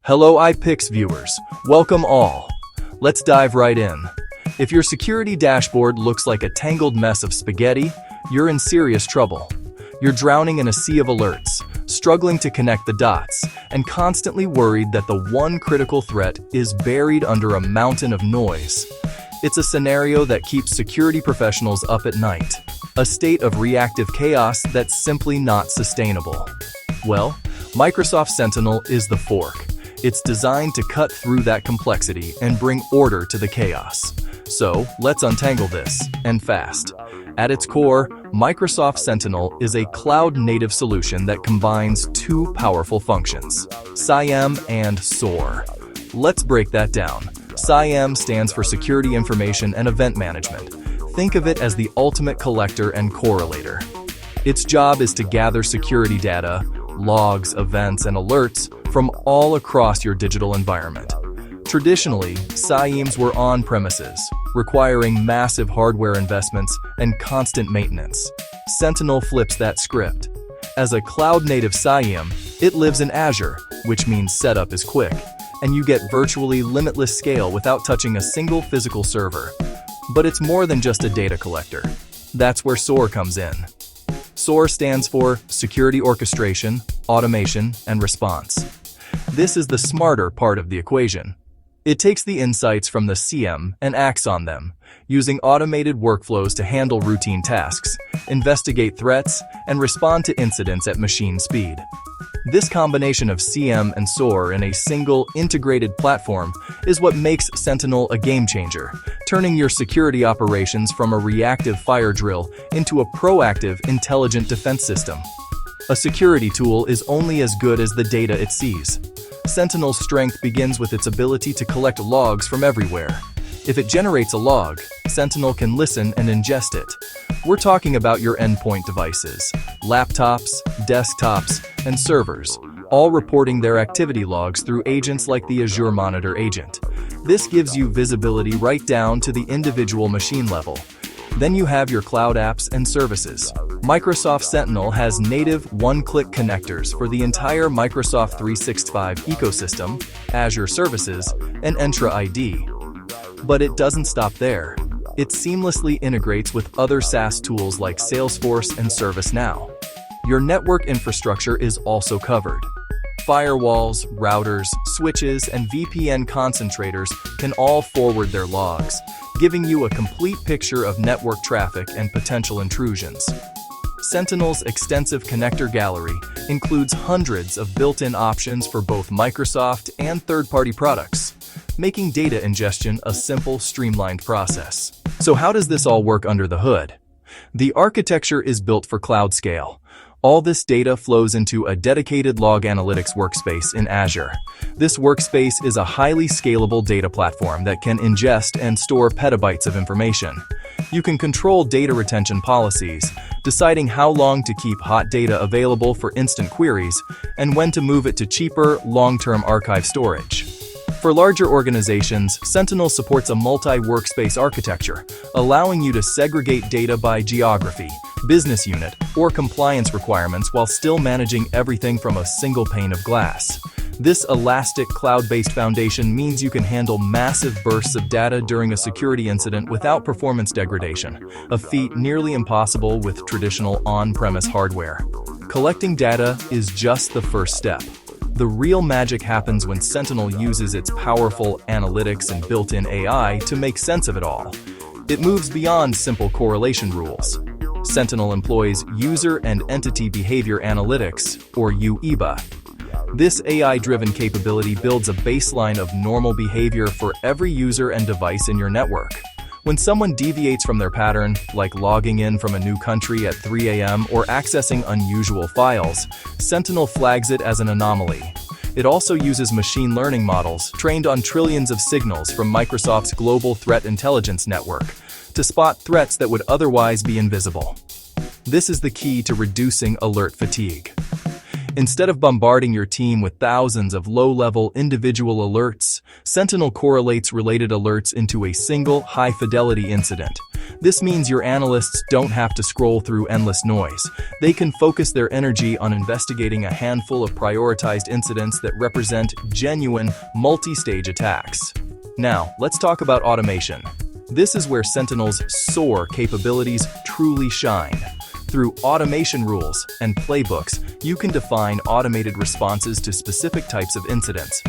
Hello iPix viewers, welcome all. Let's dive right in. If your security dashboard looks like a tangled mess of spaghetti, you're in serious trouble. You're drowning in a sea of alerts, struggling to connect the dots, and constantly worried that the one critical threat is buried under a mountain of noise. It's a scenario that keeps security professionals up at night, a state of reactive chaos that's simply not sustainable. Well, Microsoft Sentinel is the fork. It's designed to cut through that complexity and bring order to the chaos. So, let's untangle this, and fast. At its core, Microsoft Sentinel is a cloud-native solution that combines two powerful functions, CIEM and SOAR. Let's break that down. CIEM stands for Security Information and Event Management. Think of it as the ultimate collector and correlator. Its job is to gather security data, logs, events, and alerts from all across your digital environment. Traditionally, CIEMs were on-premises, requiring massive hardware investments and constant maintenance. Sentinel flips that script. As a cloud-native CIEM, it lives in Azure, which means setup is quick, and you get virtually limitless scale without touching a single physical server. But it's more than just a data collector. That's where SOAR comes in. SOAR stands for Security Orchestration, Automation, and Response. This is the smarter part of the equation. It takes the insights from the CIEM and acts on them, using automated workflows to handle routine tasks, investigate threats, and respond to incidents at machine speed. This combination of CIEM and SOAR in a single, integrated platform is what makes Sentinel a game-changer, turning your security operations from a reactive fire drill into a proactive, intelligent defense system. A security tool is only as good as the data it sees. Sentinel's strength begins with its ability to collect logs from everywhere. If it generates a log, Sentinel can listen and ingest it. We're talking about your endpoint devices, laptops, desktops, and servers, all reporting their activity logs through agents like the Azure Monitor agent. This gives you visibility right down to the individual machine level. Then you have your cloud apps and services. Microsoft Sentinel has native one-click connectors for the entire Microsoft 365 ecosystem, Azure Services, and Entra ID. But it doesn't stop there. It seamlessly integrates with other SaaS tools like Salesforce and ServiceNow. Your network infrastructure is also covered. Firewalls, routers, switches, and VPN concentrators can all forward their logs, giving you a complete picture of network traffic and potential intrusions. Sentinel's extensive connector gallery includes hundreds of built-in options for both Microsoft and third-party products, making data ingestion a simple, streamlined process. So how does this all work under the hood? The architecture is built for cloud scale. All this data flows into a dedicated log analytics workspace in Azure. This workspace is a highly scalable data platform that can ingest and store petabytes of information. You can control data retention policies, deciding how long to keep hot data available for instant queries and when to move it to cheaper, long-term archive storage. For larger organizations, Sentinel supports a multi-workspace architecture, allowing you to segregate data by geography, business unit, or compliance requirements while still managing everything from a single pane of glass. This elastic cloud-based foundation means you can handle massive bursts of data during a security incident without performance degradation, a feat nearly impossible with traditional on-premise hardware. Collecting data is just the first step. The real magic happens when Sentinel uses its powerful analytics and built-in AI to make sense of it all. It moves beyond simple correlation rules. Sentinel employs User and Entity Behavior Analytics, or UEBA. This AI-driven capability builds a baseline of normal behavior for every user and device in your network. When someone deviates from their pattern, like logging in from a new country at 3 a.m. or accessing unusual files, Sentinel flags it as an anomaly. It also uses machine learning models trained on trillions of signals from Microsoft's Global Threat Intelligence Network to spot threats that would otherwise be invisible. This is the key to reducing alert fatigue. Instead of bombarding your team with thousands of low-level individual alerts, Sentinel correlates related alerts into a single high-fidelity incident. This means your analysts don't have to scroll through endless noise. They can focus their energy on investigating a handful of prioritized incidents that represent genuine, multi-stage attacks. Now, let's talk about automation. This is where Sentinel's SOAR capabilities truly shine. Through automation rules and playbooks, you can define automated responses to specific types of incidents.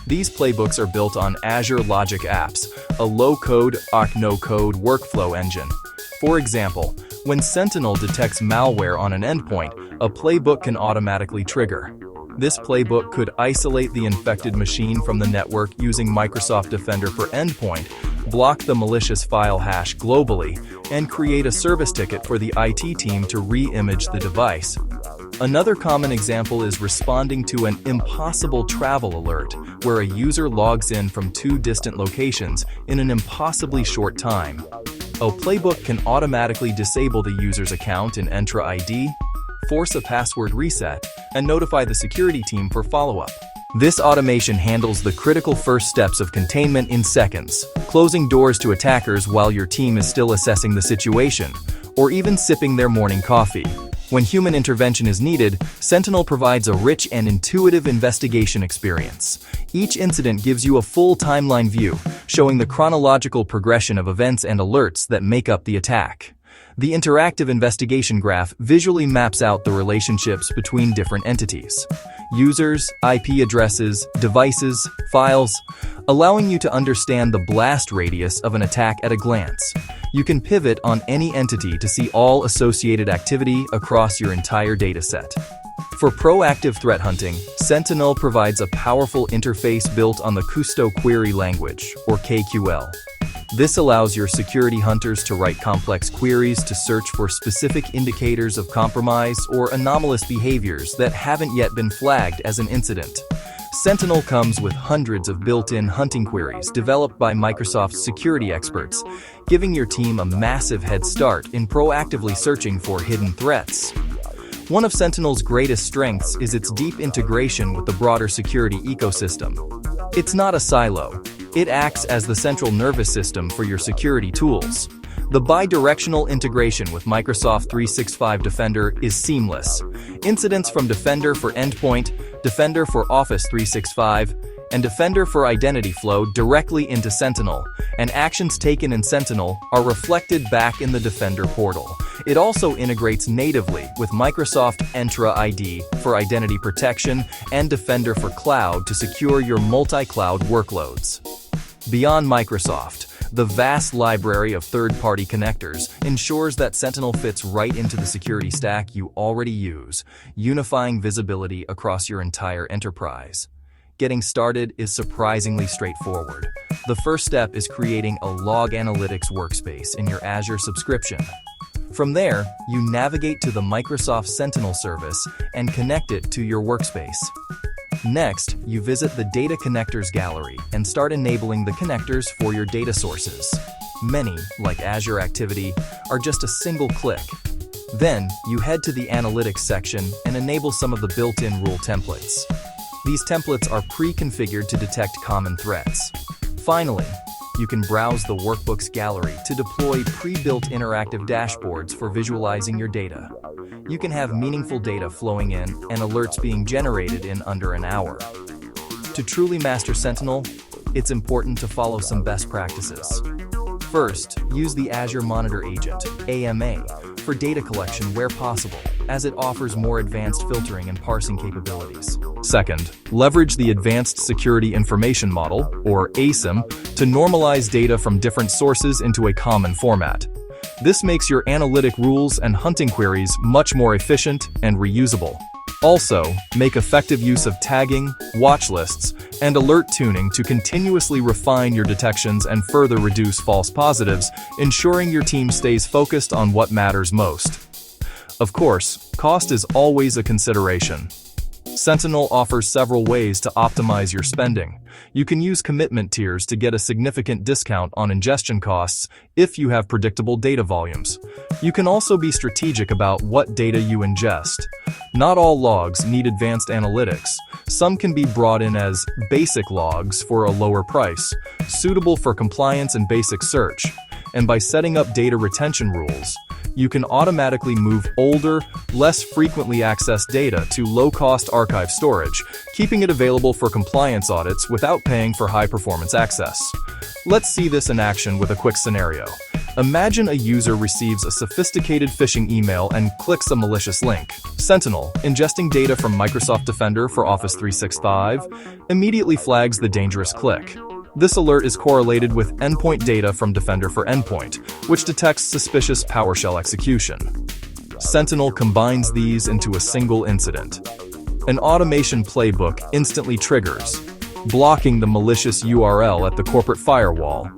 These playbooks are built on Azure Logic Apps, a low-code, no-code workflow engine. For example, when Sentinel detects malware on an endpoint, a playbook can automatically trigger. This playbook could isolate the infected machine from the network using Microsoft Defender for Endpoint, block the malicious file hash globally, and create a service ticket for the IT team to re-image the device. Another common example is responding to an impossible travel alert, where a user logs in from two distant locations in an impossibly short time. A playbook can automatically disable the user's account in Entra ID, force a password reset, and notify the security team for follow-up. This automation handles the critical first steps of containment in seconds, closing doors to attackers while your team is still assessing the situation, or even sipping their morning coffee. When human intervention is needed, Sentinel provides a rich and intuitive investigation experience. Each incident gives you a full timeline view, showing the chronological progression of events and alerts that make up the attack. The interactive investigation graph visually maps out the relationships between different entities, users, IP addresses, devices, files, allowing you to understand the blast radius of an attack at a glance. You can pivot on any entity to see all associated activity across your entire dataset. For proactive threat hunting, Sentinel provides a powerful interface built on the Custo Query Language, or KQL. This allows your security hunters to write complex queries to search for specific indicators of compromise or anomalous behaviors that haven't yet been flagged as an incident. Sentinel comes with hundreds of built-in hunting queries developed by Microsoft's security experts, giving your team a massive head start in proactively searching for hidden threats. One of Sentinel's greatest strengths is its deep integration with the broader security ecosystem. It's not a silo. It acts as the central nervous system for your security tools. The bi-directional integration with Microsoft 365 Defender is seamless. Incidents from Defender for Endpoint, Defender for Office 365, and Defender for Identity flow directly into Sentinel, and actions taken in Sentinel are reflected back in the Defender portal. It also integrates natively with Microsoft Entra ID for identity protection and Defender for Cloud to secure your multi-cloud workloads. Beyond Microsoft, the vast library of third-party connectors ensures that Sentinel fits right into the security stack you already use, unifying visibility across your entire enterprise. Getting started is surprisingly straightforward. The first step is creating a log analytics workspace in your Azure subscription. From there, you navigate to the Microsoft Sentinel service and connect it to your workspace. Next, you visit the Data Connectors gallery and start enabling the connectors for your data sources. Many, like Azure Activity, are just a single click. Then, you head to the Analytics section and enable some of the built-in rule templates. These templates are pre-configured to detect common threats. Finally, you can browse the Workbooks gallery to deploy pre-built interactive dashboards for visualizing your data. You can have meaningful data flowing in and alerts being generated in under an hour. To truly master Sentinel, it's important to follow some best practices. First, use the Azure Monitor Agent, AMA, for data collection where possible, as it offers more advanced filtering and parsing capabilities. Second, leverage the Advanced Security Information Model, or ASIM, to normalize data from different sources into a common format. This makes your analytic rules and hunting queries much more efficient and reusable. Also, make effective use of tagging, watch lists, and alert tuning to continuously refine your detections and further reduce false positives, ensuring your team stays focused on what matters most. Of course, cost is always a consideration. Sentinel offers several ways to optimize your spending. You can use commitment tiers to get a significant discount on ingestion costs if you have predictable data volumes. You can also be strategic about what data you ingest. Not all logs need advanced analytics. Some can be brought in as basic logs for a lower price, suitable for compliance and basic search. and by setting up data retention rules, you can automatically move older, less frequently accessed data to low-cost archive storage, keeping it available for compliance audits without paying for high-performance access. Let's see this in action with a quick scenario. Imagine a user receives a sophisticated phishing email and clicks a malicious link. Sentinel, ingesting data from Microsoft Defender for Office 365, immediately flags the dangerous click. This alert is correlated with endpoint data from Defender for Endpoint, which detects suspicious PowerShell execution. Sentinel combines these into a single incident. An automation playbook instantly triggers, blocking the malicious URL at the corporate firewall,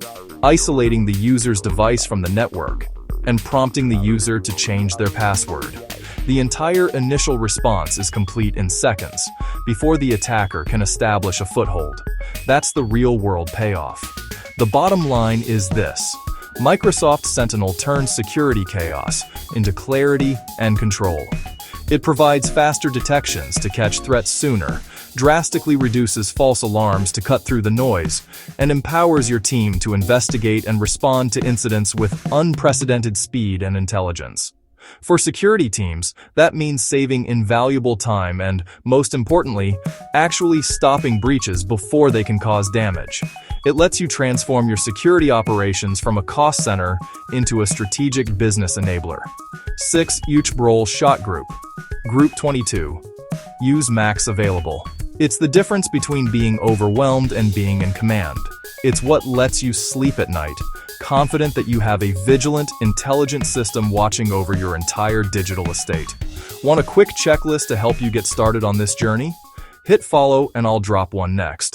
isolating the user's device from the network, and prompting the user to change their password. The entire initial response is complete in seconds, before the attacker can establish a foothold. That's the real-world payoff. The bottom line is this: Microsoft Sentinel turns security chaos into clarity and control. It provides faster detections to catch threats sooner, drastically reduces false alarms to cut through the noise, and empowers your team to investigate and respond to incidents with unprecedented speed and intelligence. For security teams, that means saving invaluable time and, most importantly, actually stopping breaches before they can cause damage. It lets you transform your security operations from a cost center into a strategic business enabler. 6. Uch Shot Group. Group 22. Use Max Available. It's the difference between being overwhelmed and being in command. It's what lets you sleep at night, confident that you have a vigilant, intelligent system watching over your entire digital estate. Want a quick checklist to help you get started on this journey? Hit follow and I'll drop one next.